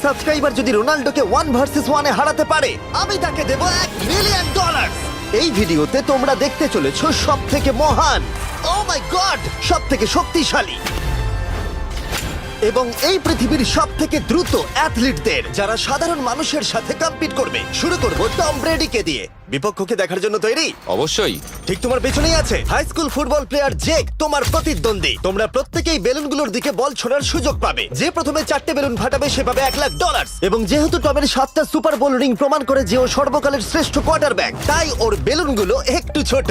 Subscriber যদি রোনাল্ডোকে 1 versus 1 এ হারাতে পারে আমি তাকে দেব $1 মিলিয়ন। এই ভিডিওতে তোমরা দেখতে চলেছো সব থেকে মহান, ও মাই গড, সব থেকে শক্তিশালী এবং এই পৃথিবীর সব থেকে দ্রুত অ্যাথলিটদের যারা সাধারণ মানুষের সাথে কম্পিট করবে। শুরু করব টম ব্রেডিকে দিয়ে। বিপক্ষকে দেখার জন্য তৈরি? অবশ্যই। ঠিক তোমার পেছনেই আছে high school football player Jake, তোমার প্রতিদ্বন্দ্বী। তোমরা প্রত্যেকেই বেলুনগুলোর দিকে বল ছোড়ার সুযোগ পাবে। যে প্রথমে 4টে বেলুন ফাটাবে সে পাবে $1,00,000। এবং যেহেতু টমের 7টা সুপার বোল রিং প্রমাণ করে যে ও সর্বকালের শ্রেষ্ঠ কোয়ার্টারব্যাক, তাই ওর বেলুনগুলো একটু ছোট।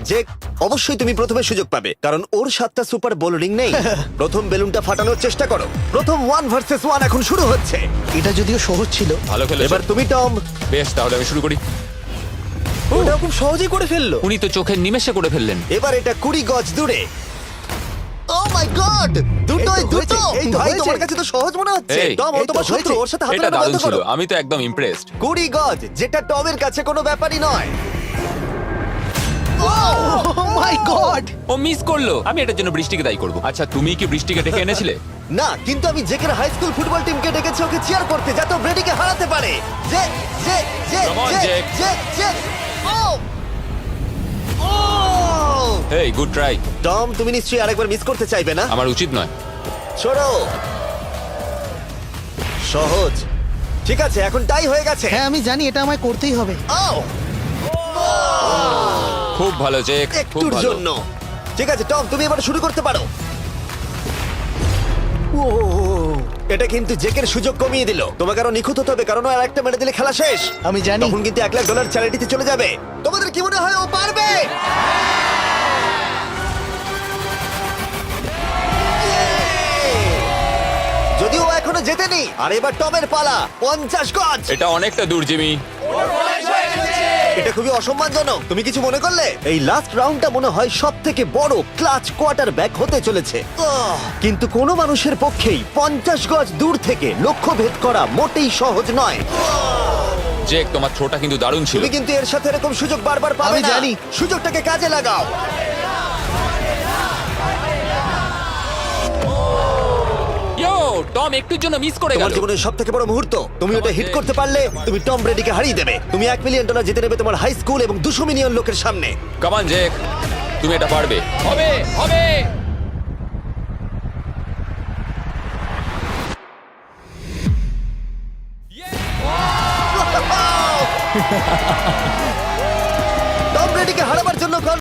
জেক, অবশ্যই তুমি প্রথমে সুযোগ পাবে কারণ ওর 7টা সুপার বোল রিং নেই। প্রথম বেলুনটা ফাটানোর চেষ্টা করো। প্রথম 1 ভার্সেস 1 এখন শুরু হচ্ছে। এটা যদিও সহজ ছিল। ভালো খেলেছো। এবার তুমি টম। বেশ, তাহলে আমি শুরু করি। ওটা খুব সহজেই করে ফেললো। উনি তো চোখের নিমেষে করে ফেললেন। এবার এটা 20 গজ দূরে। ও মাই গড, দুটোই এই তো দুটো। হয়েছে, এই তো ভাই হয়েছে। তোমার কাছে তো সহজ মনে হচ্ছে। এই, টম, ও এই তো তোমার শত্রু, হয়েছে। ওর সাথে হাত এটা মেলানো দারুণ বন্ধ ছিল, করো। আমি তো একদম ইমপ্রেসড। 20 গজ, যেটা টমের কাছে কোনো ব্যাপারই নয়। ও মাই গড! ও মিস করলো। আমি এটার জন্য বৃষ্টিকে দায়ী করব। আচ্ছা, তুমি কি বৃষ্টিকে ডেকে এনেছিলে? না, কিন্তু আমি জেকের হাই স্কুল ফুটবল টিমকে ডেকেছি ওকে চিয়ার করতে যাতে ও ব্রেডিকে হারাতে পারে। যে যে যে Come on, যে Jake. যে যে ও ও হেই, গুড ট্রাই। টম, তুমি নিশ্চয়ই আরেকবার মিস করতে চাইবে না? আমার উচিত নয়। ছোড়ো। সহজ। ঠিক আছে, এখন টাই হয়ে গেছে। হ্যাঁ, আমি জানি এটা আমায় করতেই হবে। ও খুব ভালো জেক, খুব একটুর ভালো। জন্য। ঠিক আছে টম, তুমি এবার শুরু করতে পারো। ও, এটা কিন্তু জেকের সুযোগ কমিয়ে দিল। তোমাকে আরো নিখুঁত হতে হবে কারণ আর একটা মেরে দিলে খেলা শেষ। আমি জানি। তখন কিন্তু $1,00,000 চ্যারিটিতে চলে যাবে। তোমাদের কি মনে হয় ও পারবে? যদিও ও এখনো জেতেনি। আর এবার টমের পালা। 50 গজ। এটা অনেকটা দূর, জিমি। এটা খুবই অসম্মানজনক। তুমি কিছু মনে করলে? এই লাস্ট রাউন্ডটা মনে হয় সব থেকে বড় ক্লাচ কোয়ার্টারব্যাক হতে চলেছে। কিন্তু কোনো মানুষের পক্ষেই 50 গজ দূর থেকে লক্ষ্য ভেদ করা মোটেই সহজ নয়। জেক, তোমার থ্রোটা কিন্তু দারুণ ছিল। তুমি কিন্তু এর সাথে এরকম সুযোগ বারবার পাবে আমি না। জানি। সুযোগটাকে কাজে লাগাও। ইয়ো, টম একটুর জন্য মিস করে তোমার গেল। জীবনের সব থেকে বড় মুহূর্ত। তুমি ওটা হিট করতে পারলে তুমি টম ব্রেডিকে হারিয়ে দেবে। তুমি $1,000,000 জিতে নেবে তোমার হাই স্কুল এবং 200 মিলিয়ন লোকের সামনে। কাম অন জেক, তুমি এটা পারবে। হবে, হবে।